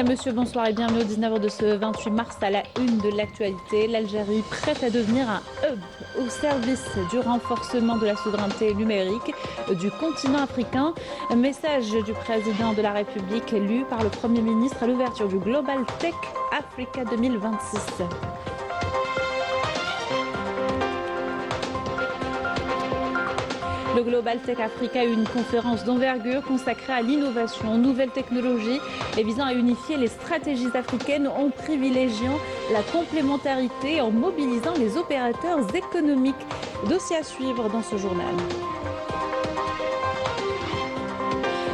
Mesdames, Messieurs, bonsoir et bienvenue au 19h de ce 28 mars à la une de l'actualité. L'Algérie prête à devenir un hub au service du renforcement de la souveraineté numérique du continent africain. Un message du président de la République lu par le Premier ministre à l'ouverture du Global Tech Africa 2026. Le Global Tech Africa est une conférence d'envergure consacrée à l'innovation, aux nouvelles technologies et visant à unifier les stratégies africaines en privilégiant la complémentarité et en mobilisant les opérateurs économiques. Dossier à suivre dans ce journal.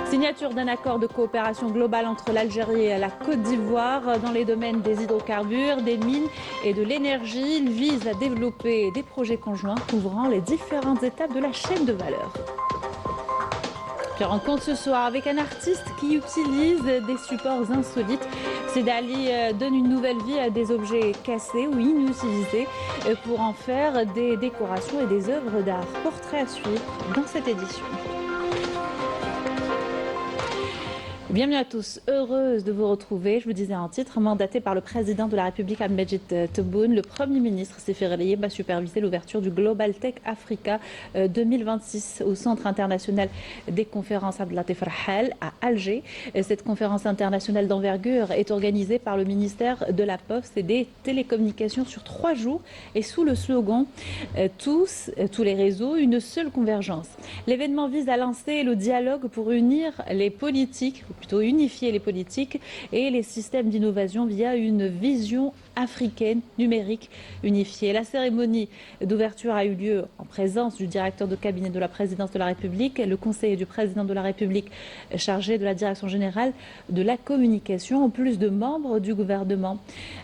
Signature d'un accord de coopération globale entre l'Algérie et la Côte d'Ivoire dans les domaines des hydrocarbures, des mines et de l'énergie. Il vise à développer des projets conjoints couvrant les différentes étapes de la chaîne de valeur. Je rencontre ce soir avec un artiste qui utilise des supports insolites. Sedali donne une nouvelle vie à des objets cassés ou inutilisés pour en faire des décorations et des œuvres d'art. Portrait à suivre dans cette édition. Bienvenue à tous, heureuse de vous retrouver. Je vous disais en titre, mandaté par le président de la République Ahmed Tebboune, le Premier ministre Sefer El-Yeb a supervisé l'ouverture du Global Tech Africa 2026 au Centre international des conférences Abdelatif Rahal à Alger. Cette conférence internationale d'envergure est organisée par le ministère de la Poste et des Télécommunications sur 3 jours et sous le slogan tous les réseaux, une seule convergence. L'événement vise à lancer le dialogue pour unir les politiques, ou plutôt unifier les politiques et les systèmes d'innovation via une vision africaine numérique unifiée. La cérémonie d'ouverture a eu lieu en présence du directeur de cabinet de la présidence de la République, le conseiller du président de la République chargé de la direction générale de la communication, en plus de membres du gouvernement,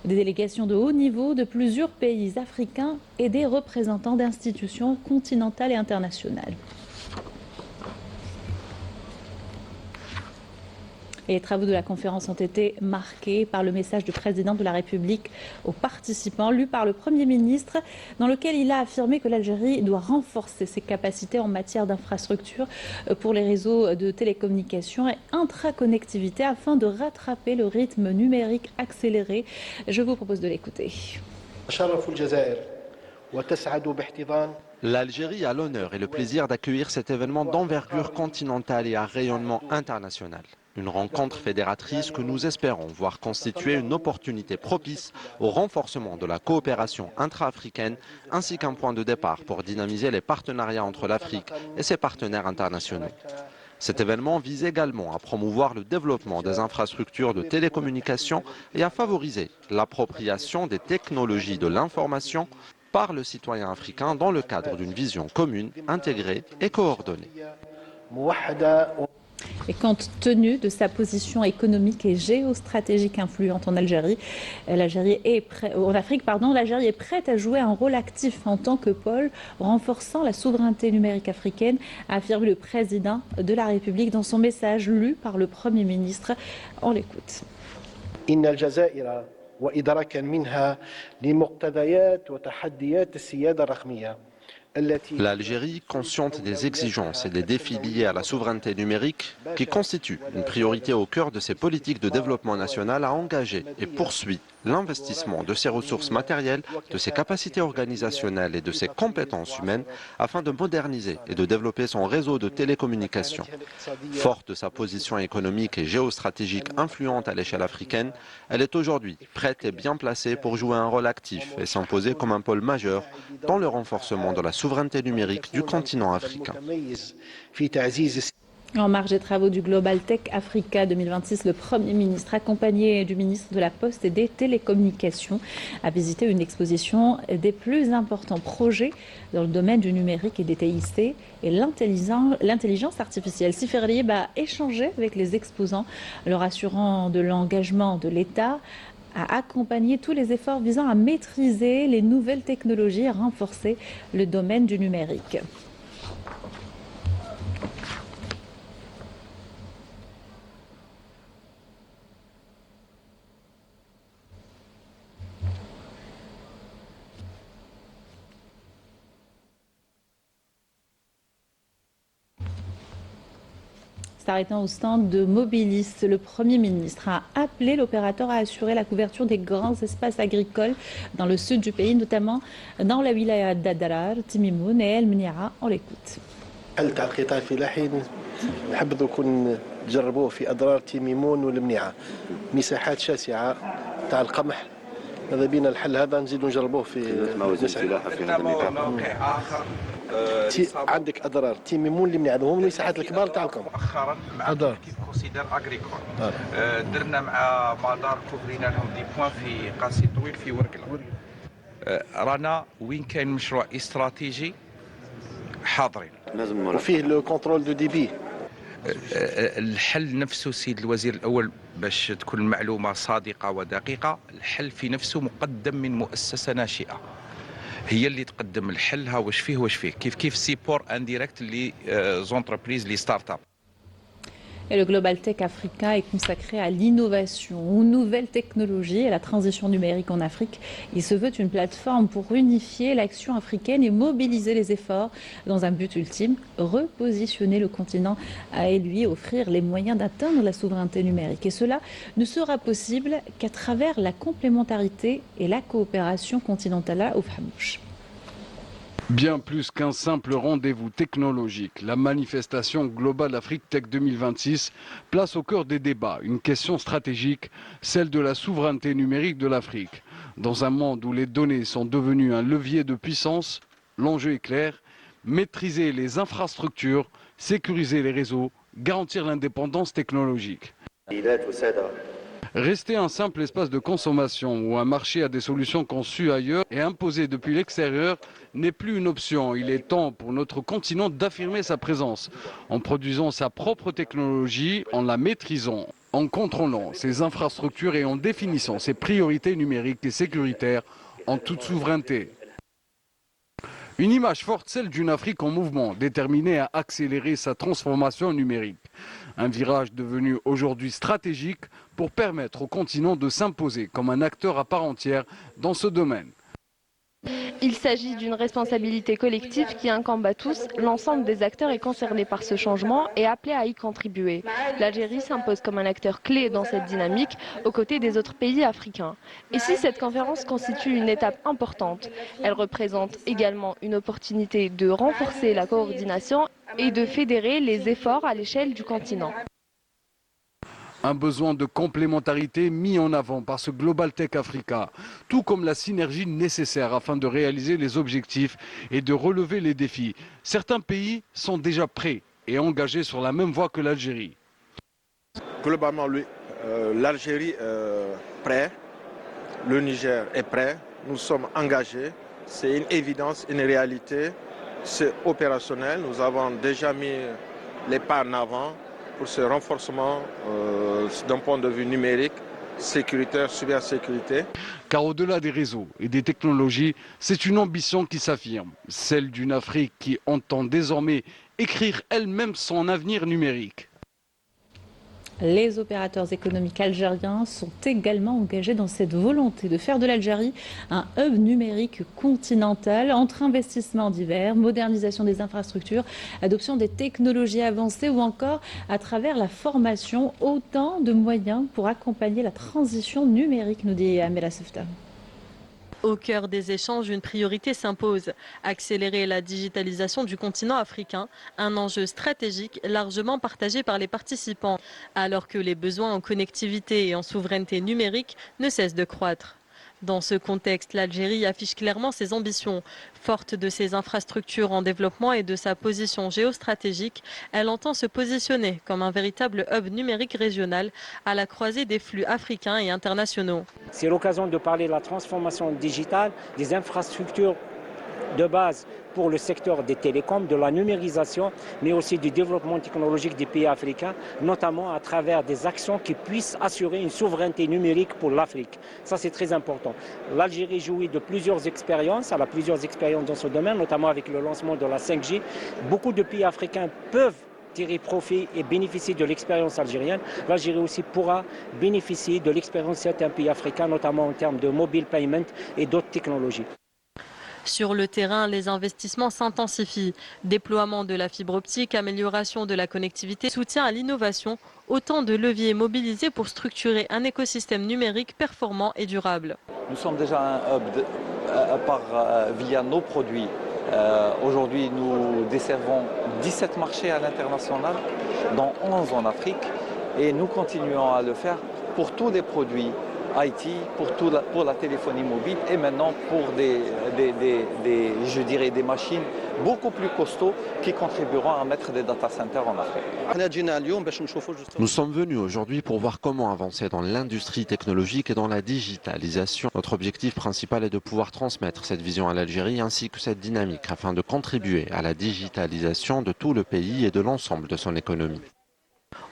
des délégations de haut niveau de plusieurs pays africains et des représentants d'institutions continentales et internationales. Les travaux de la conférence ont été marqués par le message du président de la République aux participants, lu par le Premier ministre, dans lequel il a affirmé que l'Algérie doit renforcer ses capacités en matière d'infrastructure pour les réseaux de télécommunications et intraconnectivité afin de rattraper le rythme numérique accéléré. Je vous propose de l'écouter. L'Algérie a l'honneur et le plaisir d'accueillir cet événement d'envergure continentale et à rayonnement international. Une rencontre fédératrice que nous espérons voir constituer une opportunité propice au renforcement de la coopération intra-africaine ainsi qu'un point de départ pour dynamiser les partenariats entre l'Afrique et ses partenaires internationaux. Cet événement vise également à promouvoir le développement des infrastructures de télécommunications et à favoriser l'appropriation des technologies de l'information par le citoyen africain dans le cadre d'une vision commune, intégrée et coordonnée. Et compte tenu de sa position économique et géostratégique influente en Algérie, l'Algérie est prête à jouer un rôle actif en tant que pôle, renforçant la souveraineté numérique africaine, a affirmé le président de la République dans son message lu par le Premier ministre. On l'écoute. L'Algérie, consciente des exigences et des défis liés à la souveraineté numérique, qui constitue une priorité au cœur de ses politiques de développement national, a engagé et poursuit l'investissement de ses ressources matérielles, de ses capacités organisationnelles et de ses compétences humaines afin de moderniser et de développer son réseau de télécommunications. Forte de sa position économique et géostratégique influente à l'échelle africaine, elle est aujourd'hui prête et bien placée pour jouer un rôle actif et s'imposer comme un pôle majeur dans le renforcement de la souveraineté numérique du continent africain. En marge des travaux du Global Tech Africa 2026, le Premier ministre, accompagné du ministre de la Poste et des Télécommunications, a visité une exposition des plus importants projets dans le domaine du numérique et des TIC et l'intelligence artificielle. Sefer El-Yeb a échangé avec les exposants, leur assurant de l'engagement de l'État à accompagner tous les efforts visant à maîtriser les nouvelles technologies et à renforcer le domaine du numérique. S'arrêtant au stand de Mobilis, le Premier ministre a appelé l'opérateur à assurer la couverture des grands espaces agricoles dans le sud du pays, notamment dans la wilaya d'Adarar, Timimoun et El Mniara. On l'écoute. الحل تاع القطاع الفلاحي نحب نكون تجربوه في اضرار تيميمون والمنيعه مساحات شاسعه تاع القمح. ماذا بينا الحل هذا نزيدوا نجربوه في موقع اخر عندك اضرار تيميمون والمنيعه هما المساحات الكبار تاع القمح. مؤخرا مع كيف كونسيدير اغريكول درنا مع مدار كوفرينا لهم دي بوان في قاسي طويل في ورقله. رانا وين كاين مشروع استراتيجي حاضرين وفيه لو كونترول دو ديبي. الحل نفسه سيد الوزير الأول باش تكون المعلومة صادقة ودقيقة، الحل في نفسه مقدم من مؤسسة ناشئة هي اللي تقدم الحل. ها واش فيه كيف سيبور انديريكت لي زونتربريز لي ستارت اب. Et le Global Tech Africa est consacré à l'innovation, aux nouvelles technologies et à la transition numérique en Afrique. Il se veut une plateforme pour unifier l'action africaine et mobiliser les efforts dans un but ultime, repositionner le continent et lui offrir les moyens d'atteindre la souveraineté numérique. Et cela ne sera possible qu'à travers la complémentarité et la coopération continentale au Fhamouch. Bien plus qu'un simple rendez-vous technologique, la manifestation Global Afrique Tech 2026 place au cœur des débats une question stratégique, celle de la souveraineté numérique de l'Afrique. Dans un monde où les données sont devenues un levier de puissance, l'enjeu est clair, maîtriser les infrastructures, sécuriser les réseaux, garantir l'indépendance technologique. Rester un simple espace de consommation ou un marché à des solutions conçues ailleurs et imposées depuis l'extérieur n'est plus une option. Il est temps pour notre continent d'affirmer sa présence en produisant sa propre technologie, en la maîtrisant, en contrôlant ses infrastructures et en définissant ses priorités numériques et sécuritaires en toute souveraineté. Une image forte, celle d'une Afrique en mouvement, déterminée à accélérer sa transformation numérique. Un virage devenu aujourd'hui stratégique pour permettre au continent de s'imposer comme un acteur à part entière dans ce domaine. Il s'agit d'une responsabilité collective qui incombe à tous. L'ensemble des acteurs est concerné par ce changement et appelé à y contribuer. L'Algérie s'impose comme un acteur clé dans cette dynamique aux côtés des autres pays africains. Et si cette conférence constitue une étape importante, elle représente également une opportunité de renforcer la coordination et de fédérer les efforts à l'échelle du continent. Un besoin de complémentarité mis en avant par ce Global Tech Africa, tout comme la synergie nécessaire afin de réaliser les objectifs et de relever les défis. Certains pays sont déjà prêts et engagés sur la même voie que l'Algérie. Globalement, l'Algérie est prête, le Niger est prêt, nous sommes engagés, c'est une évidence, une réalité, c'est opérationnel, nous avons déjà mis les pas en avant pour ce renforcement d'un point de vue numérique, sécuritaire, cybersécurité. Car au-delà des réseaux et des technologies, c'est une ambition qui s'affirme, celle d'une Afrique qui entend désormais écrire elle-même son avenir numérique. Les opérateurs économiques algériens sont également engagés dans cette volonté de faire de l'Algérie un hub numérique continental entre investissements divers, modernisation des infrastructures, adoption des technologies avancées ou encore à travers la formation, autant de moyens pour accompagner la transition numérique, nous dit Amela Sefta. Au cœur des échanges, une priorité s'impose, accélérer la digitalisation du continent africain, un enjeu stratégique largement partagé par les participants, alors que les besoins en connectivité et en souveraineté numérique ne cessent de croître. Dans ce contexte, l'Algérie affiche clairement ses ambitions. Forte de ses infrastructures en développement et de sa position géostratégique, elle entend se positionner comme un véritable hub numérique régional à la croisée des flux africains et internationaux. C'est l'occasion de parler de la transformation digitale, des infrastructures de base pour le secteur des télécoms, de la numérisation, mais aussi du développement technologique des pays africains, notamment à travers des actions qui puissent assurer une souveraineté numérique pour l'Afrique. Ça, c'est très important. L'Algérie jouit de plusieurs expériences, elle a plusieurs expériences dans ce domaine, notamment avec le lancement de la 5G. Beaucoup de pays africains peuvent tirer profit et bénéficier de l'expérience algérienne. L'Algérie aussi pourra bénéficier de l'expérience de certains pays africains, notamment en termes de mobile payment et d'autres technologies. Sur le terrain, les investissements s'intensifient. Déploiement de la fibre optique, amélioration de la connectivité, soutien à l'innovation, autant de leviers mobilisés pour structurer un écosystème numérique performant et durable. Nous sommes déjà un hub via nos produits. Aujourd'hui, nous desservons 17 marchés à l'international, dont 11 en Afrique, et nous continuons à le faire pour tous les produits IT, pour la téléphonie mobile et maintenant pour des machines beaucoup plus costauds qui contribueront à mettre des data centers en Afrique. Nous sommes venus aujourd'hui pour voir comment avancer dans l'industrie technologique et dans la digitalisation. Notre objectif principal est de pouvoir transmettre cette vision à l'Algérie ainsi que cette dynamique afin de contribuer à la digitalisation de tout le pays et de l'ensemble de son économie.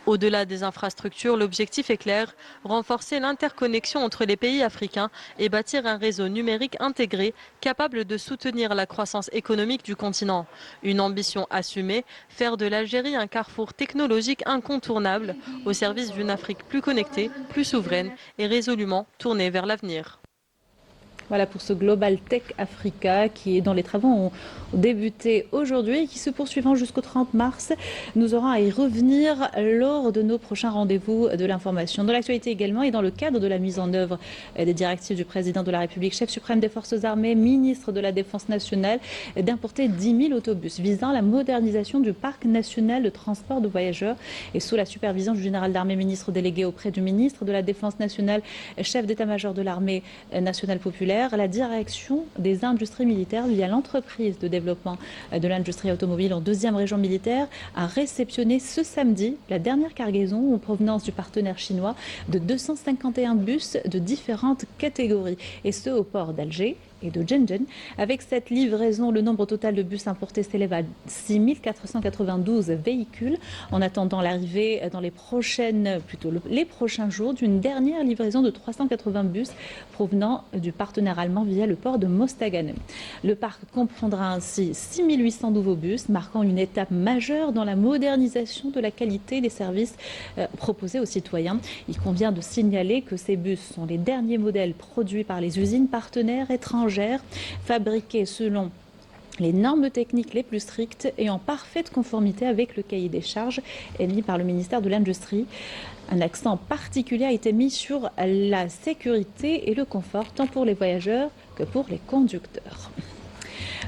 Au-delà des infrastructures, l'objectif est clair, renforcer l'interconnexion entre les pays africains et bâtir un réseau numérique intégré capable de soutenir la croissance économique du continent. Une ambition assumée, faire de l'Algérie un carrefour technologique incontournable au service d'une Afrique plus connectée, plus souveraine et résolument tournée vers l'avenir. Voilà pour ce Global Tech Africa dont les travaux ont débuté aujourd'hui et qui se poursuivront jusqu'au 30 mars. Nous aurons à y revenir lors de nos prochains rendez-vous de l'information. Dans l'actualité également et dans le cadre de la mise en œuvre des directives du président de la République, chef suprême des forces armées, ministre de la Défense nationale, d'importer 10 000 autobus visant la modernisation du parc national de transport de voyageurs et sous la supervision du général d'armée, ministre délégué auprès du ministre de la Défense nationale, chef d'état-major de l'armée nationale populaire. La direction des industries militaires via l'entreprise de développement de l'industrie automobile en 2e région militaire a réceptionné ce samedi la dernière cargaison en provenance du partenaire chinois de 251 bus de différentes catégories et ce au port d'Alger et de Djenjen. Avec cette livraison, le nombre total de bus importés s'élève à 6 492 véhicules. En attendant l'arrivée dans les prochains jours d'une dernière livraison de 380 bus provenant du partenaire allemand via le port de Mostaganem. Le parc comprendra ainsi 6 800 nouveaux bus, marquant une étape majeure dans la modernisation de la qualité des services proposés aux citoyens. Il convient de signaler que ces bus sont les derniers modèles produits par les usines partenaires étrangères, fabriqués selon les normes techniques les plus strictes et en parfaite conformité avec le cahier des charges émis par le ministère de l'Industrie. Un accent particulier a été mis sur la sécurité et le confort, tant pour les voyageurs que pour les conducteurs.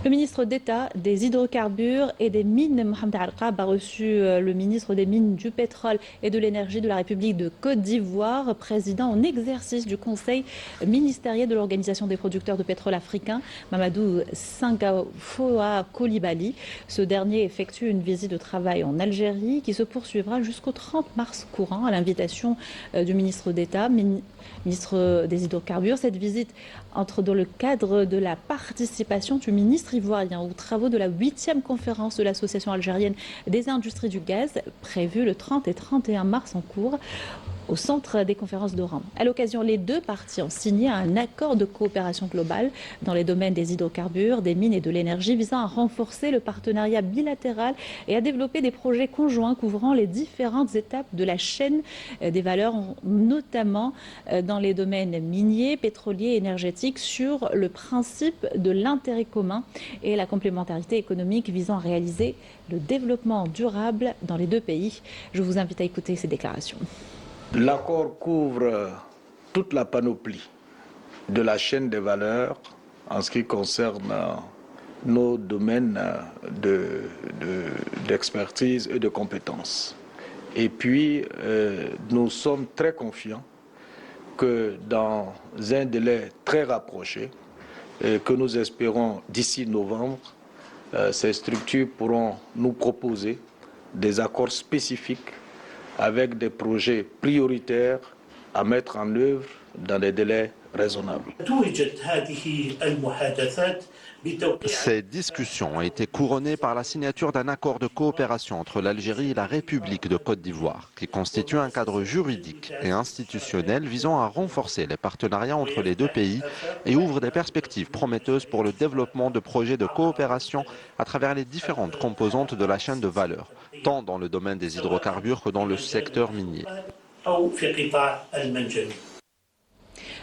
Le ministre d'État des hydrocarbures et des mines, Mohamed Al-Qab, a reçu le ministre des mines, du pétrole et de l'énergie de la République de Côte d'Ivoire, président en exercice du conseil ministériel de l'Organisation des producteurs de pétrole africains, Mamadou Sangafoa Coulibaly. Ce dernier effectue une visite de travail en Algérie qui se poursuivra jusqu'au 30 mars courant à l'invitation du ministre d'État, ministre des hydrocarbures. Cette visite entre dans le cadre de la participation du ministre ivoirien aux travaux de la 8e conférence de l'Association algérienne des industries du gaz, prévue le 30 et 31 mars en cours au centre des conférences d'Oran. À l'occasion, les deux parties ont signé un accord de coopération globale dans les domaines des hydrocarbures, des mines et de l'énergie visant à renforcer le partenariat bilatéral et à développer des projets conjoints couvrant les différentes étapes de la chaîne des valeurs, notamment dans les domaines miniers, pétroliers et énergétiques, sur le principe de l'intérêt commun et la complémentarité économique visant à réaliser le développement durable dans les deux pays. Je vous invite à écouter ces déclarations. L'accord couvre toute la panoplie de la chaîne des valeurs en ce qui concerne nos domaines d'expertise et de compétences. Et puis, nous sommes très confiants que dans un délai très rapproché, que nous espérons d'ici novembre, ces structures pourront nous proposer des accords spécifiques avec des projets prioritaires à mettre en œuvre dans des délais raisonnables. Ces discussions ont été couronnées par la signature d'un accord de coopération entre l'Algérie et la République de Côte d'Ivoire, qui constitue un cadre juridique et institutionnel visant à renforcer les partenariats entre les deux pays et ouvre des perspectives prometteuses pour le développement de projets de coopération à travers les différentes composantes de la chaîne de valeur, tant dans le domaine des hydrocarbures que dans le secteur minier.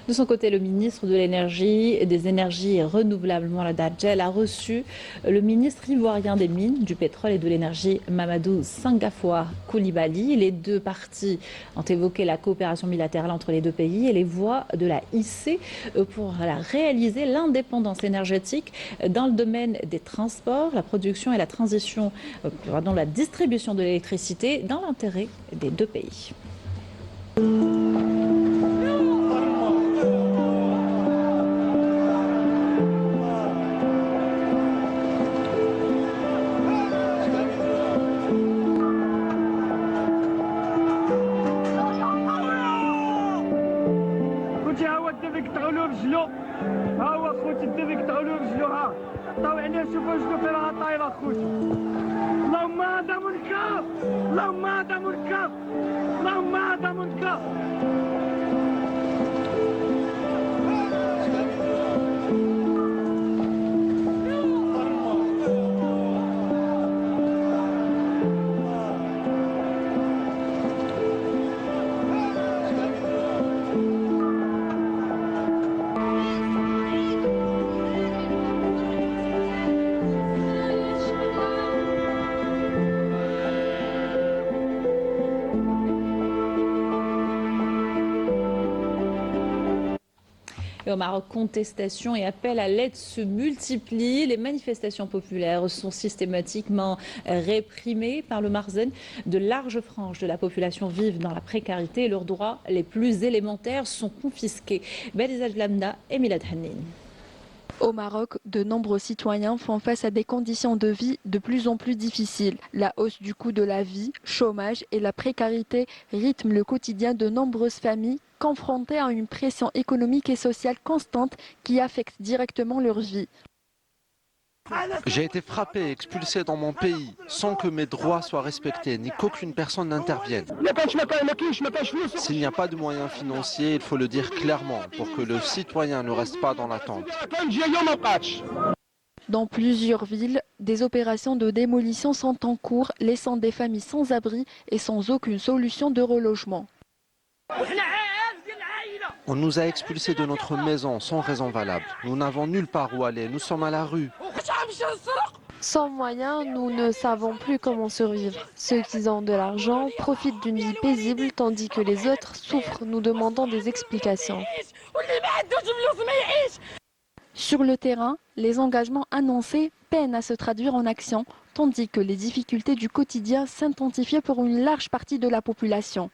De son côté, le ministre de l'Énergie et des Énergies renouvelables, Mourad Adjel, a reçu le ministre ivoirien des Mines, du Pétrole et de l'Énergie, Mamadou Sangafoua Koulibaly. Les deux parties ont évoqué la coopération bilatérale entre les deux pays et les voies de la IC pour réaliser l'indépendance énergétique dans le domaine des transports, la production et la transition, la distribution de l'électricité dans l'intérêt des deux pays. Et au Maroc, contestations et appels à l'aide se multiplient. Les manifestations populaires sont systématiquement réprimées par le Marzen. De larges franges de la population vivent dans la précarité et leurs droits les plus élémentaires sont confisqués. Balizaj Lamda et Milad Hannin. Au Maroc, de nombreux citoyens font face à des conditions de vie de plus en plus difficiles. La hausse du coût de la vie, chômage et la précarité rythment le quotidien de nombreuses familles confrontées à une pression économique et sociale constante qui affecte directement leur vie. J'ai été frappé et expulsé dans mon pays sans que mes droits soient respectés ni qu'aucune personne n'intervienne. S'il n'y a pas de moyens financiers, il faut le dire clairement pour que le citoyen ne reste pas dans l'attente. Dans plusieurs villes, des opérations de démolition sont en cours, laissant des familles sans abri et sans aucune solution de relogement. On nous a expulsés de notre maison sans raison valable. Nous n'avons nulle part où aller, nous sommes à la rue. Sans moyens, nous ne savons plus comment survivre. Ceux qui ont de l'argent profitent d'une vie paisible tandis que les autres souffrent, nous demandant des explications. Sur le terrain, les engagements annoncés peinent à se traduire en action, tandis que les difficultés du quotidien s'intensifient pour une large partie de la population.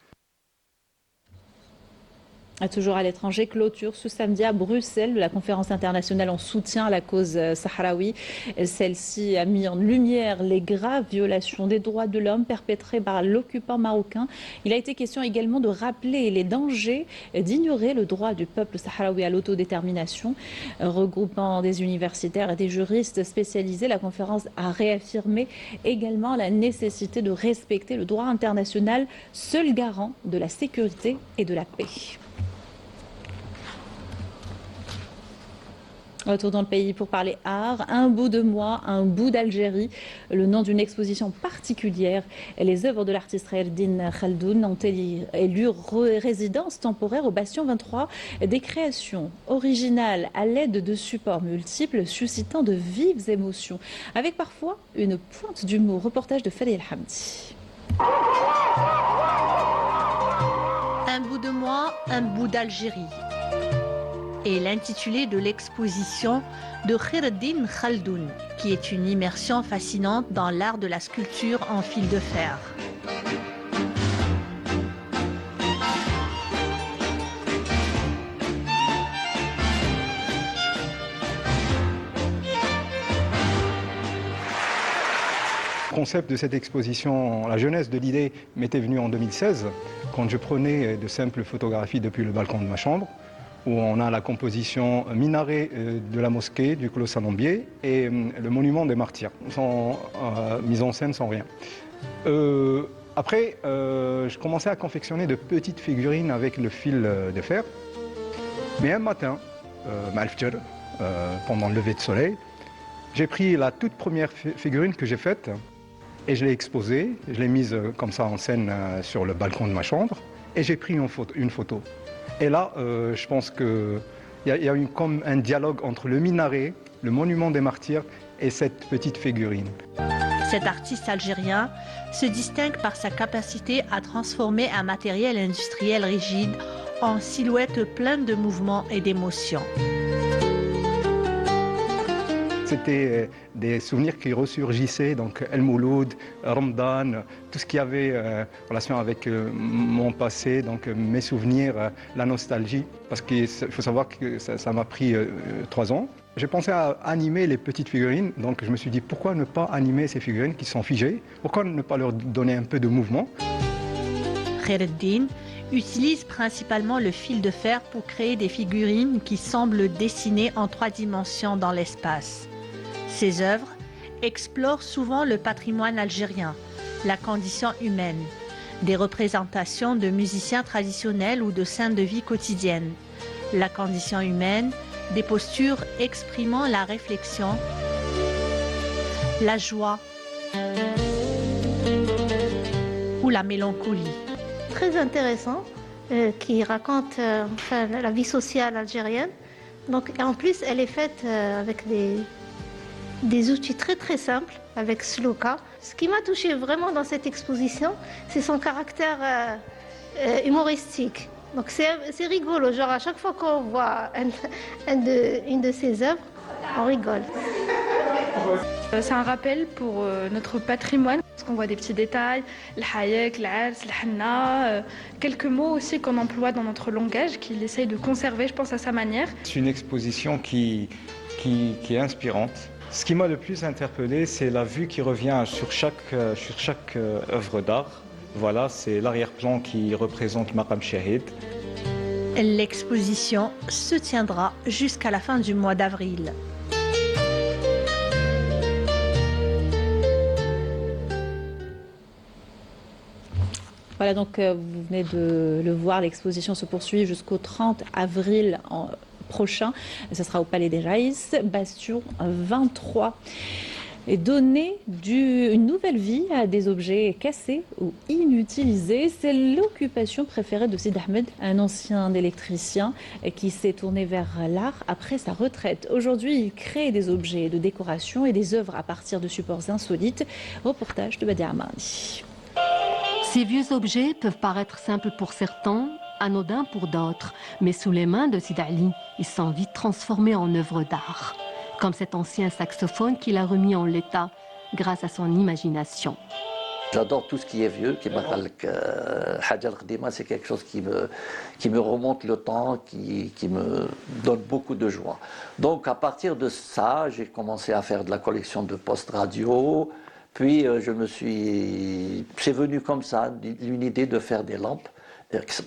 Toujours à l'étranger, clôture ce samedi à Bruxelles la conférence internationale en soutien à la cause sahraoui. Celle-ci a mis en lumière les graves violations des droits de l'homme perpétrées par l'occupant marocain. Il a été question également de rappeler les dangers d'ignorer le droit du peuple sahraoui à l'autodétermination. Regroupant des universitaires et des juristes spécialisés, la conférence a réaffirmé également la nécessité de respecter le droit international, seul garant de la sécurité et de la paix. Retour dans le pays pour parler art. Un bout de moi, un bout d'Algérie. Le nom d'une exposition particulière. Les œuvres de l'artiste Khaireddine Khaldoun ont élu résidence temporaire au Bastion 23. Des créations originales à l'aide de supports multiples suscitant de vives émotions. Avec parfois une pointe d'humour. Reportage de Fadel Hamdi. Un bout de moi, un bout d'Algérie. Et l'intitulé de l'exposition de Khaireddine Khaldoun, qui est une immersion fascinante dans l'art de la sculpture en fil de fer. Le concept de cette exposition, la jeunesse de l'idée m'était venue en 2016, quand je prenais de simples photographies depuis le balcon de ma chambre, où on a la composition minaret de la mosquée du Clos Saint-Lombier et le monument des martyrs, sans mise en scène, sans rien. Après, je commençais à confectionner de petites figurines avec le fil de fer. Mais un matin, pendant le lever de soleil, j'ai pris la toute première figurine que j'ai faite et je l'ai exposée. Je l'ai mise comme ça en scène sur le balcon de ma chambre. et j'ai pris une photo. Et là, je pense qu'il y a eu comme un dialogue entre le minaret, le monument des martyrs et cette petite figurine. Cet artiste algérien se distingue par sa capacité à transformer un matériel industriel rigide en silhouette pleine de mouvements et d'émotions. C'était des souvenirs qui ressurgissaient, donc El Mouloud, Ramadan, tout ce qui avait relation avec mon passé, donc mes souvenirs, la nostalgie. Parce qu'il faut savoir que ça m'a pris 3 ans. J'ai pensé à animer les petites figurines, donc je me suis dit pourquoi ne pas animer ces figurines qui sont figées, pourquoi ne pas leur donner un peu de mouvement. Khaireddine utilise principalement le fil de fer pour créer des figurines qui semblent dessinées en 3 dimensions dans l'espace. Ses œuvres explorent souvent le patrimoine algérien, la condition humaine, des représentations de musiciens traditionnels ou de scènes de vie quotidienne, la condition humaine, des postures exprimant la réflexion, la joie ou la mélancolie. Très intéressant, qui raconte la vie sociale algérienne. Donc, en plus, elle est faite avec des outils très simples, avec Sloka. Ce qui m'a touchée vraiment dans cette exposition, c'est son caractère humoristique. Donc c'est rigolo, genre à chaque fois qu'on voit une de ses œuvres, on rigole. C'est un rappel pour notre patrimoine, parce qu'on voit des petits détails, le hayek, l'ars, le hanna, quelques mots aussi qu'on emploie dans notre langage, qu'il essaye de conserver, je pense, à sa manière. C'est une exposition qui est inspirante. Ce qui m'a le plus interpellé, c'est la vue qui revient sur chaque œuvre d'art. Voilà, c'est l'arrière-plan qui représente Maqam Shahid. L'exposition se tiendra jusqu'à la fin du mois d'avril. Voilà, donc vous venez de le voir, l'exposition se poursuit jusqu'au 30 avril prochain. Ce sera au Palais des Raïs, Bastion 23. Et donner une nouvelle vie à des objets cassés ou inutilisés, c'est l'occupation préférée de Sid Ahmed, un ancien électricien qui s'est tourné vers l'art après sa retraite. Aujourd'hui, il crée des objets de décoration et des œuvres à partir de supports insolites. Reportage de Badia Amani. Ces vieux objets peuvent paraître simples pour certains, anodins pour d'autres, mais sous les mains de Sid Ali, ils sont vite transformés en œuvres d'art. Comme cet ancien saxophone qu'il a remis en l'état grâce à son imagination. J'adore tout ce qui est vieux, c'est quelque chose qui me remonte le temps, qui me donne beaucoup de joie. Donc à partir de ça, j'ai commencé à faire de la collection de post-radio, puis c'est venu comme ça, une idée de faire des lampes,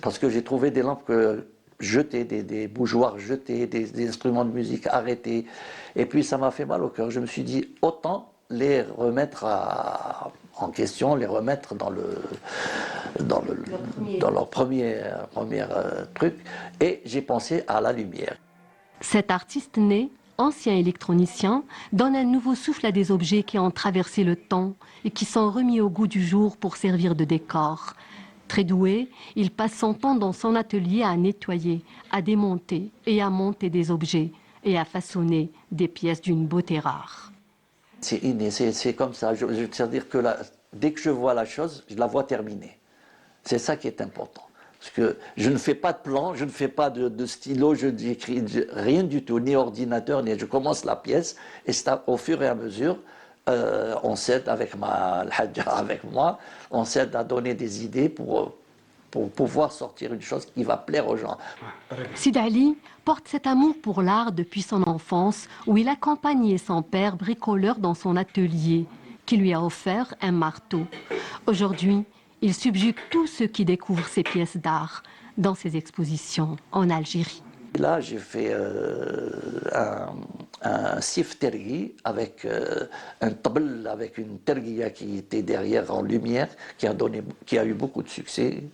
parce que j'ai trouvé des lampes jetées, des bougeoirs jetés, des instruments de musique arrêtés. Et puis ça m'a fait mal au cœur. Je me suis dit, autant les remettre en question, les remettre dans leur premier truc. Et j'ai pensé à la lumière. Cet artiste né, ancien électronicien, donne un nouveau souffle à des objets qui ont traversé le temps et qui sont remis au goût du jour pour servir de décor. Très doué, il passe son temps dans son atelier à nettoyer, à démonter et à monter des objets et à façonner des pièces d'une beauté rare. C'est inné, c'est comme ça. Je veux dire que dès que je vois la chose, je la vois terminée. C'est ça qui est important. Parce que je ne fais pas de plan, je ne fais pas de stylo, je n'écris rien du tout, ni ordinateur, ni je commence la pièce et au fur et à mesure, on s'aide avec avec moi, on s'aide à donner des idées pour pouvoir sortir une chose qui va plaire aux gens. Sid Ali porte cet amour pour l'art depuis son enfance, où il accompagnait son père bricoleur dans son atelier, qui lui a offert un marteau. Aujourd'hui, il subjugue tous ceux qui découvrent ces pièces d'art dans ses expositions en Algérie. Là, j'ai fait un sif tergui avec un tabl, avec une terguia qui était derrière en lumière, qui a eu beaucoup de succès.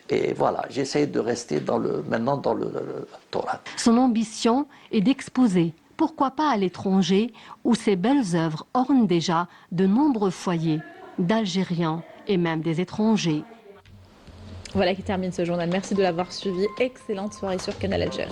Et voilà, j'essaie de rester maintenant dans le Torah. Son ambition est d'exposer, pourquoi pas à l'étranger, où ses belles œuvres ornent déjà de nombreux foyers d'Algériens et même des étrangers. Voilà qui termine ce journal. Merci de l'avoir suivi. Excellente soirée sur Canal Algérie.